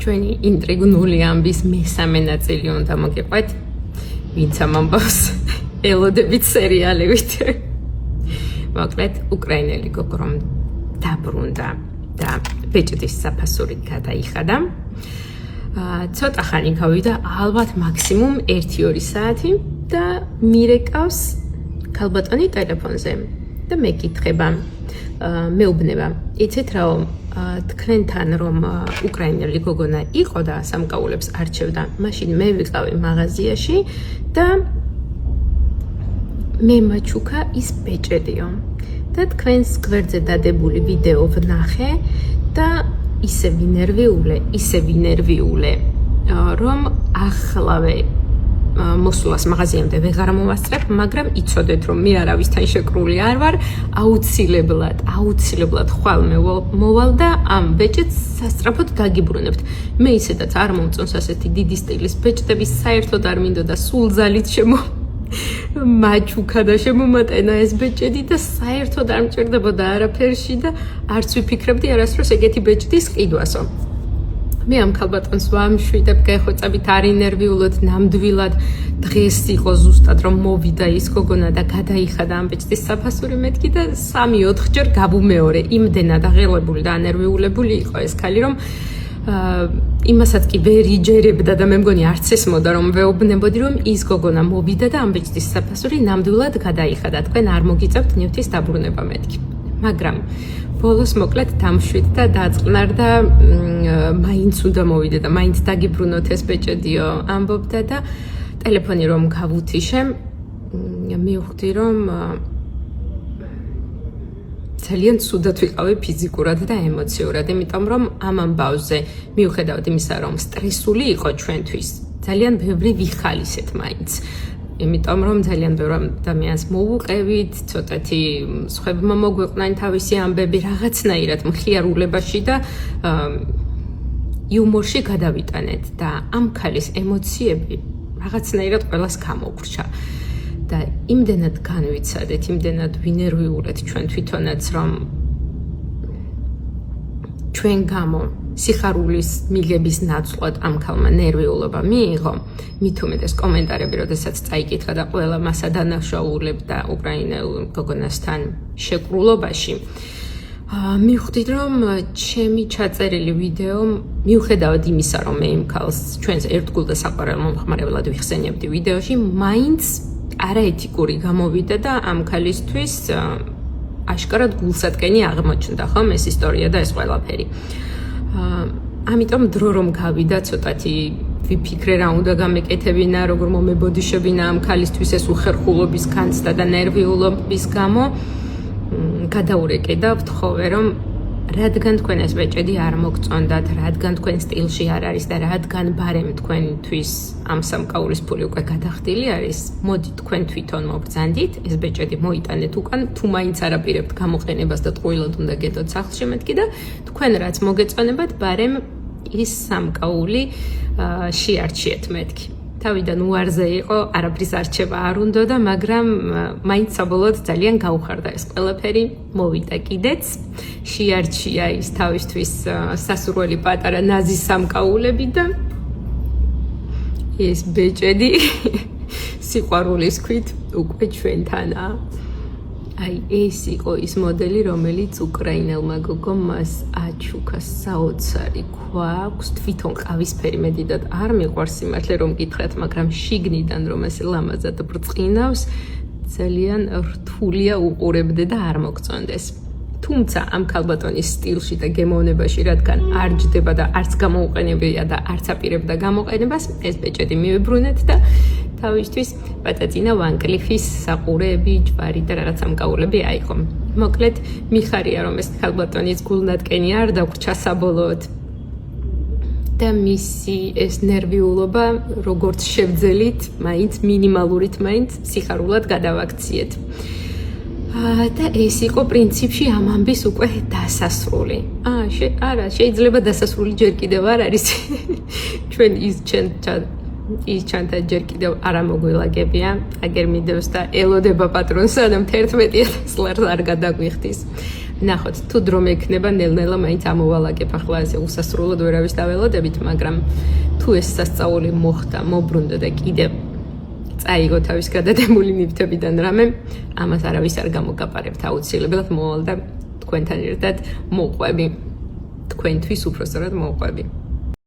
ჩვენი ინტრიგნული ამბის მესამე ნაწილი უნდა მოგიყვეთ, ვინც ამ ამბავს ელოდებით სერიალებით. მოკლედ, უკრაინელი გოგო რომ დაბრუნდა და ბეჭდის საფასური გადაიხადა. ცოტა ხანი გავიდა, ალბათ მაქსიმუმ 1-2 საათი და მირეკავს ქალბატონი ტელეფონზე და მეკითხება, მეუბნება, იცით რა, თქვენთან რომ უკრაინელი გოგონა იყო და სამკაულებს არჩევდა, მაშინ მე ვიყავი მაღაზიაში და მე მაჩუქა ის ბეჭედიო და თქვენს გვერდზე დადებული ვიდეო ვნახე და ისე ვინერვიულე, რომ ახლავე მოსვლას მაღაზიამდე ვეღარ მოვასწრებ, მაგრამ იცოდეთ, რომ მე არავისთან შეკრული არ ვარ, აუცილებლად ხვალ მოვალ და ამ ბეჭედს სასწრაფოდ დაგიბრუნებთ. მე ისედაც არ მომწონს ასეთი დიდი სტილის ბეჭდები, საერთოდ არ მინდოდა სულ ძალით მაჩუქა და შემომატენა ეს ბეჭედი და საერთოდ არ მჭირდებოდა არაფერში და არც ვიფიქრებდი არასდროს ეგეთი ბეჭდის ყიდვასო. მე ამ ქალბატონს ვამშვიდებ, გეხოცებით არ ინერვიულოთ, ნამდვილად დღეს იყო ზუსტად რომ მოვიდა ის გოგონა და გადაიხადა ამ ბეჭდის საფასური მეთქი და 3-4 ჯერ გავუმეორე, იმდენად აღელებული და ანერვიულებული იყო ეს ქალი, რომ იმასაც კი ვერ იჯერებდა და მე მგონი არც ეს მოდა რომ ვეუბნებოდი რომ ის გოგონა მოვიდა და ამ ბეჭდის საფასური ნამდვილად გადაიხადა, თქვენ არ მოგიწევთ ნივთის დაბრუნება მეთქი. მაგრამ ბოლოს მოკლედ დამშვიდ და დაწყნარდა, მაინც უნდა მოვიდე და მაინც დაგიბრუნოთ ეს ბეჭედიო ამბობდა და ტელეფონი რომ გავუთიშე, მივხვდი რომ ძალიან ცუდად ვიყავი ფიზიკურად და ემოციურად, იმიტომ რომ ამ ამბავზე მიუხედავად იმისა, რომ სტრესული იყო ჩვენთვის, ძალიან ბევრი ვიხალისეთ მაინც. იმიტომ რომ ძალიან ბევრ ადამიანს მოვუყევით, ცოტათი სხვებმა მოგვეყვნენ თავისი ამბები რაღაცნაირად მხიარულებაში და იუმორში გადავიტანეთ და ამ ქალის ემოციები რაღაცნაირად ყველას გამოვრჩა. და იმდენად განვიცადეთ, იმდენად ვინერვიულეთ ჩვენ თვითონაც, რომ ჩვენ გამო სიხარულის მიღების ნაცვლად ამ ქალმა ნერვიულობა მიიღო, მით უმეტეს კომენტარები, როდესაც წაიკითხა და ყველა მას ადანაშაულებდა უკრაინელ გოგონასთან შეკრულობაში. მივხვდი, რომ ჩემი ჩაწერილი ვიდეო, მიუხედავად იმისა, რომ მე იმ ქალს ჩვენს ერთგულ და საყვარელ მომხმარებლად ვიხსენებდი ვიდეოში, მაინც არაეთიკური გამოვიდა და ამ ქალისთვის აშკარად გულსატკენი აღმოჩნდა, ხომ, ეს ისტორია და ეს ყველაფერი. ამიტომ დრო რომ გავიდა, ცოტათი ვიფიქრე რა უნდა გამეკეთებინა, როგორ მომებოდიშებინა ამ ქალისთვის ეს უხერხულობის განცდა და ნერვიულობის გამო, გადაურეკე და ვთხოვე, რომ რადგან თქვენ ეს ბეჭედი არ მოგწონდათ, რადგან თქვენ სტილში არ არის და რადგან ბარემ თქვენთვის ამ სამკაულის ფული უკვე გადახდილი არის, მოდი თქვენ თვითონ მობრძანდით, ეს ბეჭედი მოიტანეთ უკან, თუ მაინც არაპირებთ გამოყენებას და ტყუილად უნდა გედოთ სახლში მეთქი და თქვენ რაც მოგეწონებათ, ბარემ ის სამკაული შეარჩიეთ მეთქი. თავიდან უარზე იყო, არაფრის არჩევა არ უნდოდა, მაგრამ მაინც საბოლოოდ ძალიან გაუხარდა ეს ყველაფერი, მოვიდა კიდეც, შეარჩია ის თავისთვის სასურველი პატარა ნაზი სამკაულები და ეს ბეჭედი სიყვარულის ქვით უკვე ჩვენთანაა. აი, ეს იყო ის მოდელი, რომელიც უკრაინელმა გოგომ მას აჩუქა, საოცარი ქვა აქვს, თვითონ ყავისფერი მე დიდად არ მიყვარს სიმართლე რომ გითხრათ, მაგრამ შიგნიდან რომ ესე ლამაზად ბრწყინავს, ძალიან რთულია უყურებდე და არ მოგწონდეს. თუმცა ამ ქალბატონის სტილში და გემოვნებაში, რადგან არ ჯდება და არც გამოუყენებია და არც აპირებდა გამოყენებას, ეს ბეჭედი მივიბრუნეთ და თავისთვის პატაძინა ვანკლიფის საყურეები, ჯვარი და რაღაც სამკაულები აიღო. მოკლედ, მიხარია რომ ეს ქალბატონის გულნატკენი არ დაგვრჩა საბოლოოდ. და მისი ეს ნერვიულობა, როგორც შევძელით, მაინც მინიმალურით მაინც სიხარულად გადავაქციეთ. და ეს იყო პრინციპში ამ ამბის უკვე დასასრული. არა, შეიძლება დასასრული ჯერ კიდევ არ არის. ჩვენ ის ჩანთა ჯერ კიდევ არ ამოგვილაგებია, აგერ მიდევს და ელოდება პატრონს, სანამ 11,000 ლარს არ გადაგვიხდის. ნახოთ, თუ დრო მექნება, ნელ-ნელა მაინც ამოვალაგებ, ახლა ესე უსასრულოდ ვერავის დაველოდებით, მაგრამ თუ ეს სასწაული მოხდა, მობრუნდა და კიდევ წაიგო თავის გადადებული ნივთებიდან რამე, ამას არავის არ გამოგაპარებთ აუცილებლად მოვალ და თქვენთან ერთად მოყვები. თქვენთვის უფრო სწორად მოყვები.